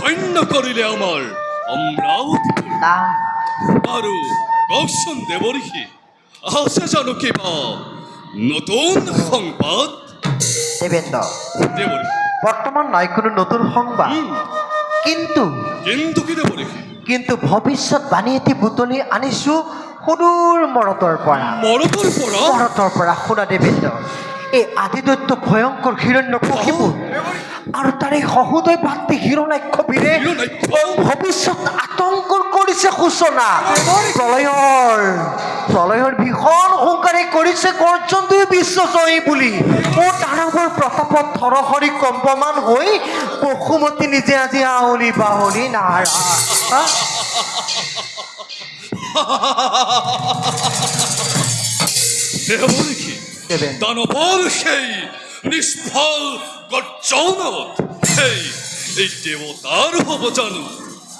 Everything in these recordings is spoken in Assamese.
সৈন্য করিলে আমার অমরাবতী না আরো দর্শন দেবরিহি আছে জানো কিবা নতুন সংবাদ দেবেন্দ্র দেবরিহি বর্তমান নয় কোনো নতুন সংবাদ কিন্তু কিন্তু কি দেবরিহি কিন্তু ভৱিষ্যত বাণী এটি বুটলি আনিছোঁ সুদূৰ মৰতৰ পৰা শুনা দেবেন্দ্ৰ এই আদিদৈত্য ভয়ংকৰ হিৰণ্যকশিপু আৰু তাৰে সহোদয় ভাতৃ হিৰণ্যাক্ষবীৰে ভৱিষ্যত আতংকৰ কৰিছে সূচনা প্ৰলয়ৰ ভীষণ হুংকাৰে কৰিছে গৰ্জন দুই বিশ্বজয়ী বুলি দানৱৰ প্ৰতাপত থৰহৰি কম্পমান হৈ বসুমতী নিজে আজি আউলি বাহলি নাৰা দেবৰিহি দানৱৰ সেই নিষ্ফল গৰ্জনত এই দেৱতাৰ হ'ব জানো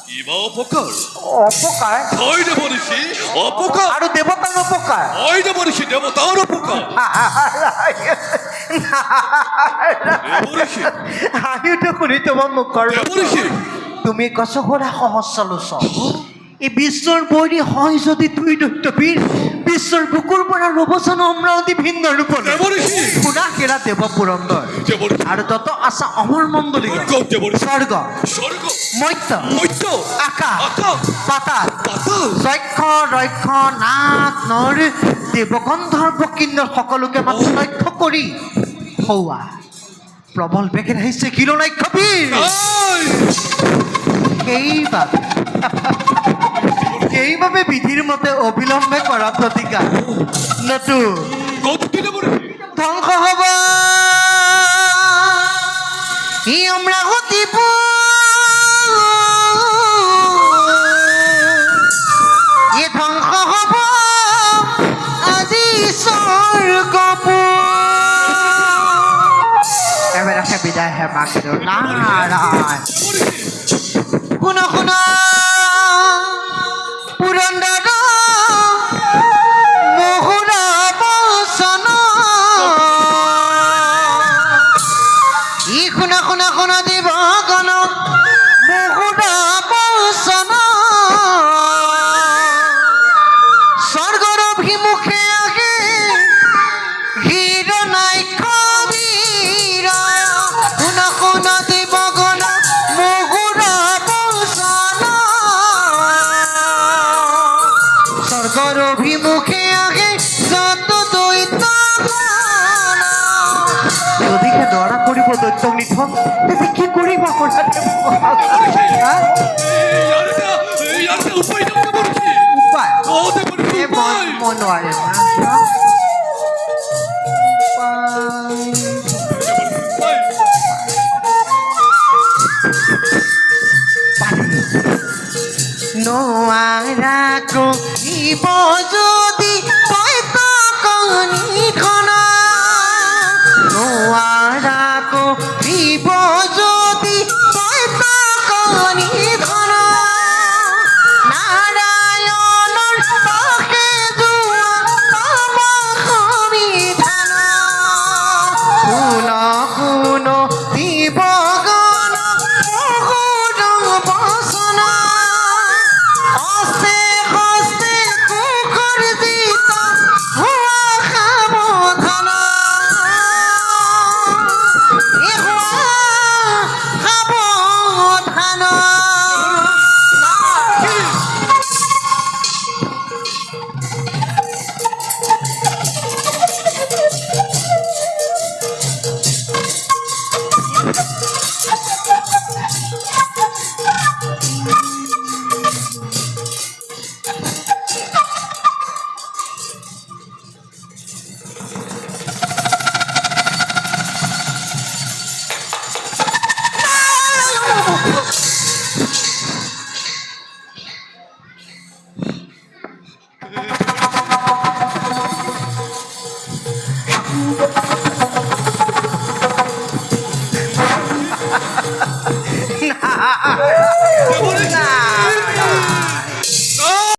কিবা অপকাৰ অপকাৰ হয় দেবৰিহি অপকাৰ আৰু দেৱতাৰ অপকাৰ হয় দেবৰিহি দেৱতাৰ অপকাৰ দেবৰিহি হাঁহিটো শুনি তোমাৰ মুখৰ দেবৰিহি তুমি কৈছ শুনা সহস্ৰলোচন এই বিশ্বৰ বৈৰী হয় যদি তুই দৈত্যবীৰ বিশ্বৰ বুকুৰ পৰা ৰবচন অমৰাৱতী ভিন্ন ৰূপত দেবৰিহি শুনা কেৰা দেৱ পুৰন্দৰ দেবৰিহি আৰু তত আছা অমৰ মণ্ডলী দেবৰিহি স্বৰ্গ স্বৰ্গ মৰ্ত্য মৰ্ত্য আকাশ আকাশ পাতাল পাতাল যক্ষ ৰক্ষ নাগ নৰ দেৱগন্ধৰ্ব কিন্নৰ সকলোকে মাত্ৰ লক্ষ্য কৰি হৌৱা প্ৰবল বেগেৰে আহিছে হিৰণ্যাক্ষবীৰ সেইবাবে বিধিৰ মতে অবিলম্বে কৰা প্ৰতিকাৰ নতু ধ্বংস হ'ব ই অমৰাৱতী ই ধ্বংস হ'ব আজি স্বৰ্গপুৰ এবাৰে বিদায় হে মাকে নাৰায়ণ শুন পুৰন্দৰ মহুৰা বচন ই শুন দিব গণ মহুৰা বচন স্বৰ্গৰ অভিমুখে আগে হিৰণ্যাক্ষবীৰ শুন দিব গণ মহুৰা বচন স্বৰ্গৰ অভিমুখে আগে যত দৈত্য যদিহে দৰা কৰিব দৈত্যক নিধন তেতিয়া কি কৰিবা উপায় মই নোৱাৰিম নোৱাৰা কহিব যদি দৈত্য কণীখন নোৱাৰা